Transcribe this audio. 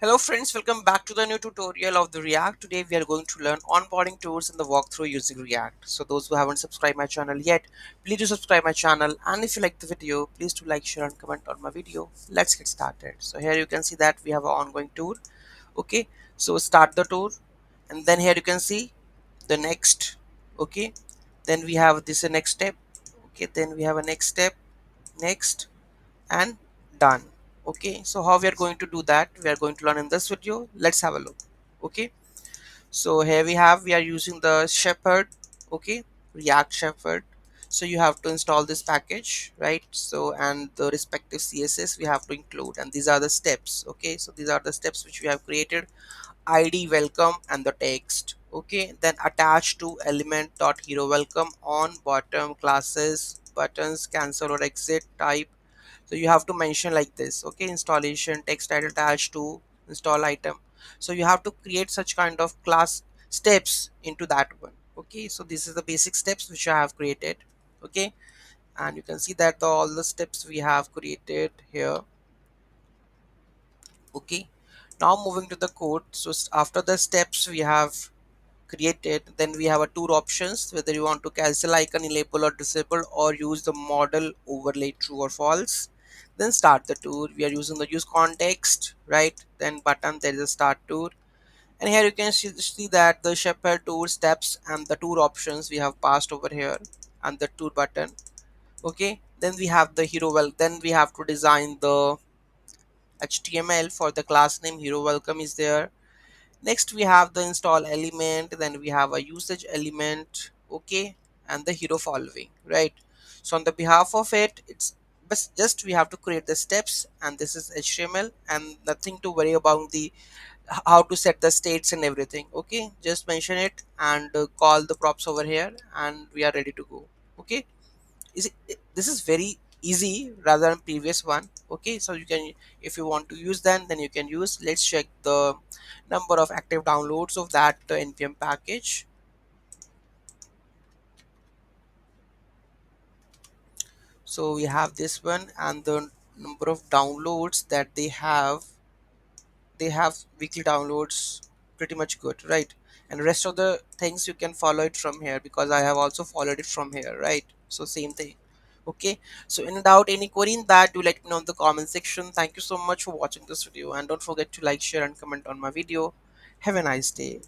Hello friends, welcome back to the new tutorial of the React. Today we are going to learn onboarding tours and the walkthrough using React. So those who haven't subscribed my channel yet, please do subscribe my channel, and if you like the video, please do like, share and comment on my video. Let's get started. So here you can see that we have an ongoing tour. Okay, so start the tour, and then here you can see the next. Okay, then we have this next step. Okay, then we have a next step, next, and done. Okay, so how we are going to do that, we are going to learn in this video. Let's have a look. Okay, so here we are using the shepherd. Okay, React shepherd. So you have to install this package, right? So and the respective css we have to include, and these are the steps. Okay, so these are the steps which we have created: id welcome and the text. Okay, then attach to element dot hero welcome on bottom classes buttons cancel or exit type. So you have to mention like this. Okay, installation text title attached to install item. So you have to create such kind of class steps into that one. Okay, so this is the basic steps which I have created. Okay, and you can see that all the steps we have created here. Okay, now moving to the code. So after the steps we have created, then we have a tour options, whether you want to cancel icon enable or disable or use the model overlay true or false. Then start the tour, we are using the use context, right? Then button, there is a start tour, and here you can see that the shepherd tour steps and the tour options we have passed over here, and the tour button. Okay, then we have the hero. Well, then we have to design the html for the class name hero welcome is there. Next we have the install element, then we have a usage element. Okay, and the hero following, right? So on the behalf of it, it's but just we have to create the steps, and this is html, and nothing to worry about the how to set the states and everything. Okay, just mention it and call the props over here, and we are ready to go. Okay, this is very easy rather than previous one. Okay, so you can, if you want to use them, then you can use. Let's check the number of active downloads of that npm package. So we have this one, and the number of downloads that they have weekly downloads, pretty much good, right? And rest of the things you can follow it from here, because I have also followed it from here, right? So same thing. Okay, so in doubt, any query in that, do let me know in the comment section. Thank you so much for watching this video, and don't forget to like, share and comment on my video. Have a nice day.